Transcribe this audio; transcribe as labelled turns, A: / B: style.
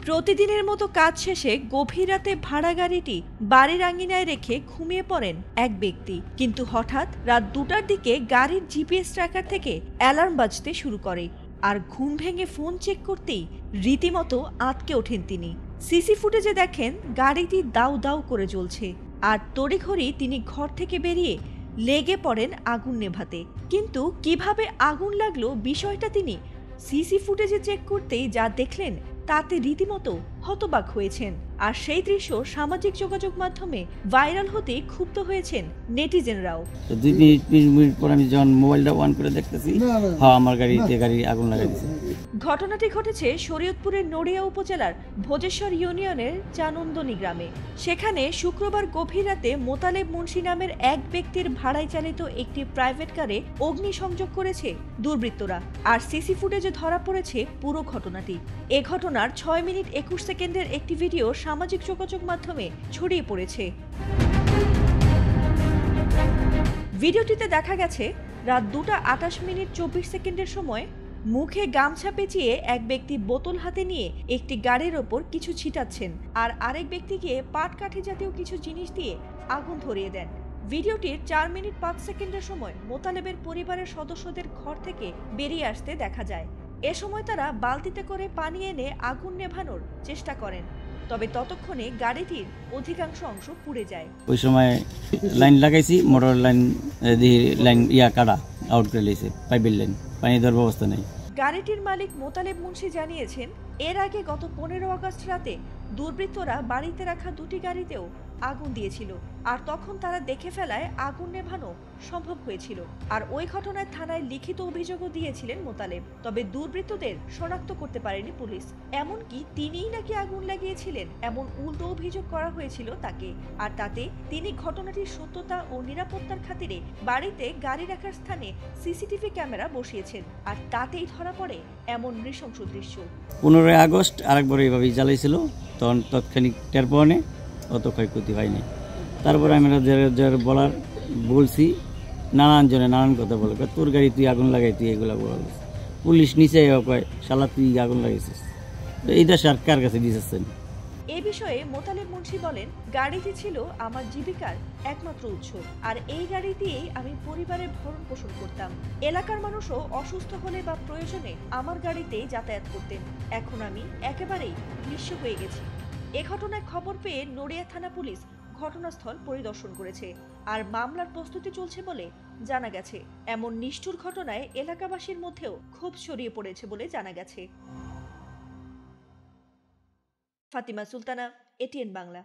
A: প্রতিদিনের মতো কাজ শেষে গভীর রাতে ভাড়া গাড়িটি বাড়ির আঙিনায় রেখে ঘুমিয়ে পড়েন এক ব্যক্তি। কিন্তু হঠাৎ রাত 2টার দিকে গাড়ির জিপিএস ট্র্যাকার থেকে অ্যালার্ম বাজতে শুরু করে। আর ঘুম ভেঙে ফোন চেক করতেই রীতিমতো আঁতকে ওঠেন তিনি। সিসি ফুটেজে দেখেন গাড়িটি দাউ দাউ করে জ্বলছে। আর তড়িঘড়ি তিনি ঘর থেকে বেরিয়ে লেগে পড়েন আগুন নেভাতে। কিন্তু কিভাবে আগুন লাগলো বিষয়টা তিনি সিসি ফুটেজে চেক করতেই যা দেখলেন তাতে রীতিমতো হতবাক হয়েছেন। আর সেই দৃশ্য সামাজিক যোগাযোগ মাধ্যমে ভাইরাল হতে ক্ষুব্ধ হয়েছেন নেটিজেনরাও।
B: 2 মিনিট পর আমি যখন মোবাইলটা অন করে দেখতেছি, হ্যাঁ, আমার গাড়ি আগুন লাগাই দিয়েছে।
A: ঘটনাটি ঘটেছে শরীয়তপুরের নড়িয়া উপজেলার ভোজেশ্বর ইউনিয়নের চানন্দনী গ্রামে। সেখানে শুক্রবার গভীর রাতে মোতালেব মুন্সি নামের এক ব্যক্তির ভাড়ায় চালিত একটি প্রাইভেট কারে অগ্নিসংযোগ করেছে দুর্বৃত্তরা। আর সিসি ফুটেজে ধরা পড়েছে পুরো ঘটনাটি। এ ঘটনার 6 মিনিট 21 সেকেন্ডের একটি ভিডিও সামাজিক যোগাযোগ মাধ্যমে ছড়িয়ে পড়েছে। ভিডিওটিতে দেখা গেছে রাত 2টা 28 মিনিট 24 সেকেন্ডের সময় মুখে গামছা পেঁচিয়ে এক ব্যক্তি বোতল হাতে নিয়ে একটি গাড়ির ওপর কিছু ছিটাচ্ছেন, আর আরেক ব্যক্তিকে পাটকাঠি জাতীয় কিছু জিনিস দিয়ে আগুন ধরিয়ে দেন। ভিডিওটির 4 মিনিট 5 সেকেন্ডের সময় মোতালেবের পরিবারের সদস্যদের ঘর থেকে বেরিয়ে আসতে দেখা যায়। এ সময় তারা বালতিতে করে পানি এনে আগুন নেভানোর চেষ্টা করেন, তবে ততক্ষণে গাড়িটির অধিকাংশ অংশ পুড়ে যায়।
B: ওই সময় লাইন লাগাইছি, মোটর লাইন কাটা আউট করে লেছে, পাইপের লাইন, পানি দেওয়ার ব্যবস্থা নেই।
A: গাড়িটির মালিক মোতালেব মুন্সি জানিয়েছেন, এর আগে গত 15 আগস্ট রাতে দুর্বৃত্তরা বাড়িতে রাখা 2টি গাড়িতেও আগুন দিয়েছিল। আর তখন তারা দেখে ফেলায় আগুন নেভানো সম্ভব হয়েছিল। আর ওই ঘটনায় থানায় লিখিত অভিযোগও দিয়েছিলেন মোতালেব, তবে দুর্বৃত্তদের শনাক্ত করতে পারেনি পুলিশ। এমনকি তিনিই নাকি আগুন লাগিয়েছিলেন এমন উল্টো অভিযোগ করা হয়েছিল তাকে। আর তাতে তিনি ঘটনাটির সত্যতা ও নিরাপত্তার খাতিরে বাড়িতে গাড়ি রাখার স্থানে সিসিটিভি ক্যামেরা বসিয়েছেন। আর তাতেই ধরা পড়ে এমন নৃশংস দৃশ্য।
B: 15 আগস্ট আরেকবার এইভাবেই জ্বালাইছিল, তখন তৎক্ষণিক টের পাওয়া নেই, অত ক্ষয়ক্ষতি হয়নি। তারপরে আমি বলার বলছি, নানান জনে নানান কথা বলে, তোর গাড়ি তুই আগুন লাগাই, তুই এগুলা বলা। পুলিশ নিচে কয়, শালা তুই আগুন লাগাইছিস। এইটা সরকার কাছে দিয়েছেন।
A: এ বিষয়ে মোতালেব মুন্সি বলেন, গাড়িটি ছিল আমার জীবিকার একমাত্র উৎস। আর এই গাড়ি দিয়েই আমি পরিবারের ভরণ পোষণ করতাম। এলাকার মানুষও অসুস্থ হলে বা প্রয়োজনে আমার গাড়িতেই যাতায়াত করতেন। এখন আমি একেবারেই নিঃস্ব হয়ে গেছি। এ ঘটনায় খবর পেয়ে নড়িয়া থানা পুলিশ ঘটনাস্থল পরিদর্শন করেছে। আর মামলার প্রস্তুতি চলছে বলে জানা গেছে। এমন নিষ্ঠুর ঘটনায় এলাকাবাসীর মধ্যেও ক্ষোভ ছড়িয়ে পড়েছে বলে জানা গেছে। ফাতিমা সুলতানা, এটিএন বাংলা।